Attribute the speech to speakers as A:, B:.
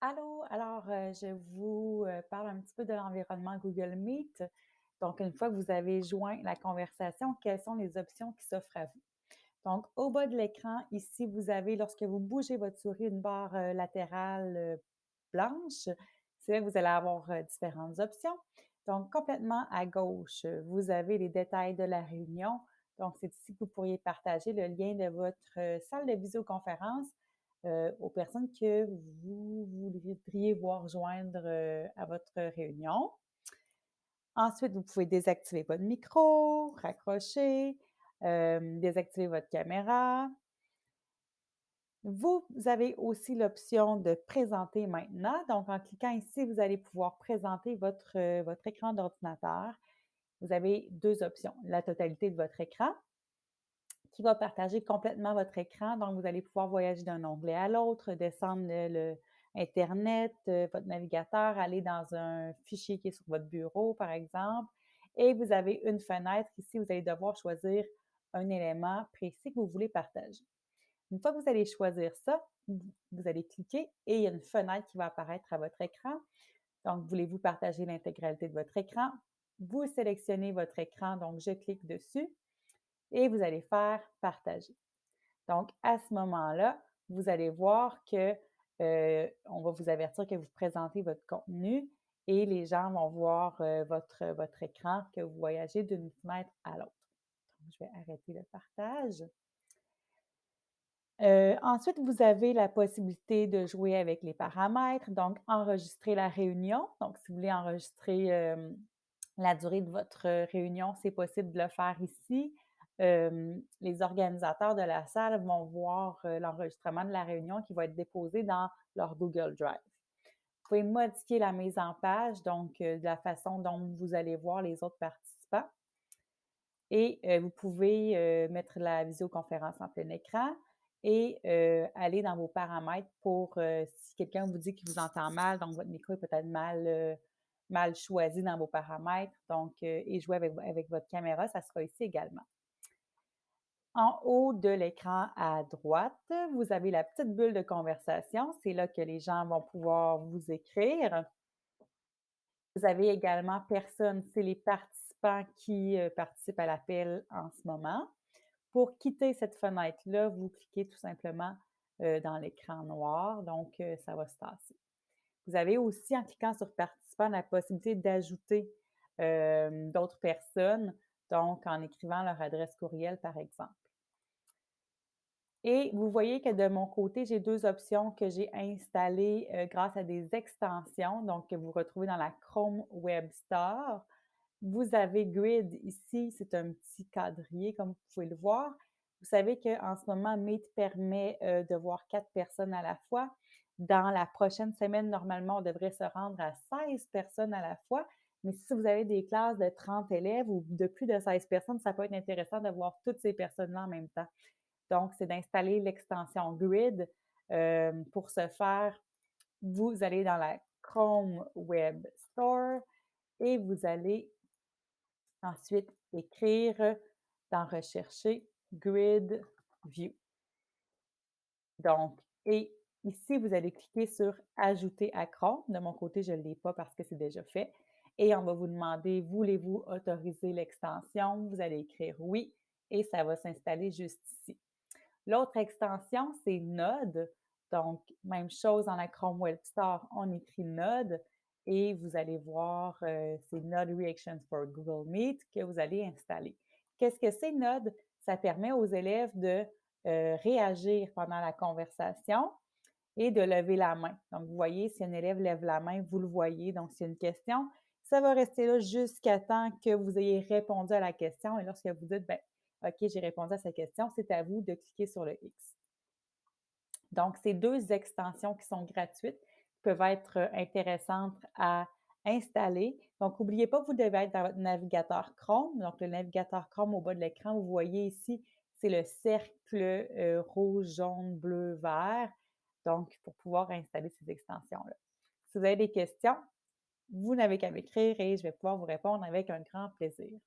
A: Allô, alors je vous parle un petit peu de l'environnement Google Meet. Donc, une fois que vous avez joint la conversation, quelles sont les options qui s'offrent à vous? Donc, au bas de l'écran, ici, vous avez, lorsque vous bougez votre souris, une barre latérale blanche. C'est là que vous allez avoir différentes options. Donc, complètement à gauche, vous avez les détails de la réunion. Donc, c'est ici que vous pourriez partager le lien de votre salle de visioconférence aux personnes que vous voudriez voir joindre à votre réunion. Ensuite, vous pouvez désactiver votre micro, raccrocher, désactiver votre caméra. Vous avez aussi l'option de présenter maintenant. Donc, en cliquant ici, vous allez pouvoir présenter votre écran d'ordinateur. Vous avez deux options. La totalité de votre écran, qui va partager complètement votre écran. Donc, vous allez pouvoir voyager d'un onglet à l'autre, descendre le Internet, votre navigateur, aller dans un fichier qui est sur votre bureau, par exemple. Et vous avez une fenêtre ici, vous allez devoir choisir un élément précis que vous voulez partager. Une fois que vous allez choisir ça, vous allez cliquer et il y a une fenêtre qui va apparaître à votre écran. Donc, voulez-vous partager l'intégralité de votre écran? Vous sélectionnez votre écran, donc je clique dessus et vous allez faire partager. Donc, à ce moment-là, vous allez voir que on va vous avertir que vous présentez votre contenu et les gens vont voir votre écran, que vous voyagez d'une fenêtre à l'autre. Donc, je vais arrêter le partage. Ensuite, vous avez la possibilité de jouer avec les paramètres, donc enregistrer la réunion. Donc, si vous voulez enregistrer la durée de votre réunion, c'est possible de le faire ici. Les organisateurs de la salle vont voir l'enregistrement de la réunion qui va être déposé dans leur Google Drive. Vous pouvez modifier la mise en page, donc de la façon dont vous allez voir les autres participants. Et vous pouvez mettre la visioconférence en plein écran et aller dans vos paramètres pour si quelqu'un vous dit qu'il vous entend mal, donc votre micro est peut-être mal choisi dans vos paramètres, donc et jouer avec votre caméra, ça sera ici également. En haut de l'écran à droite, vous avez la petite bulle de conversation. C'est là que les gens vont pouvoir vous écrire. Vous avez également personne, c'est les participants qui participent à l'appel en ce moment. Pour quitter cette fenêtre-là, vous cliquez tout simplement dans l'écran noir, donc ça va se tasser. Vous avez aussi, en cliquant sur participant, la possibilité d'ajouter d'autres personnes, donc en écrivant leur adresse courriel, par exemple. Et vous voyez que de mon côté, j'ai deux options que j'ai installées grâce à des extensions, donc que vous retrouvez dans la Chrome Web Store. Vous avez Grid ici, c'est un petit quadrillé comme vous pouvez le voir. Vous savez qu'en ce moment, Meet permet de voir 4 personnes à la fois. Dans la prochaine semaine, normalement, on devrait se rendre à 16 personnes à la fois. Mais si vous avez des classes de 30 élèves ou de plus de 16 personnes, ça peut être intéressant de voir toutes ces personnes-là en même temps. Donc, c'est d'installer l'extension Grid. Pour ce faire, vous allez dans la Chrome Web Store et vous allez ensuite écrire dans rechercher Grid View. Donc, et ici, vous allez cliquer sur Ajouter à Chrome. De mon côté, je ne l'ai pas parce que c'est déjà fait. Et on va vous demander, voulez-vous autoriser l'extension? Vous allez écrire oui et ça va s'installer juste ici. L'autre extension, c'est Node. Donc, même chose dans la Chrome Web Store, on écrit Node et vous allez voir, c'est Node Reactions for Google Meet que vous allez installer. Qu'est-ce que c'est Node? Ça permet aux élèves de réagir pendant la conversation et de lever la main. Donc, vous voyez, si un élève lève la main, vous le voyez. Donc, c'est une question. Ça va rester là jusqu'à temps que vous ayez répondu à la question. Et lorsque vous dites, ben, OK, j'ai répondu à cette question, c'est à vous de cliquer sur le X. Donc, ces deux extensions qui sont gratuites peuvent être intéressantes à installer. Donc, n'oubliez pas, vous devez être dans votre navigateur Chrome. Donc, le navigateur Chrome au bas de l'écran, vous voyez ici, c'est le cercle rouge, jaune, bleu, vert. Donc, pour pouvoir installer ces extensions-là. Si vous avez des questions, vous n'avez qu'à m'écrire et je vais pouvoir vous répondre avec un grand plaisir.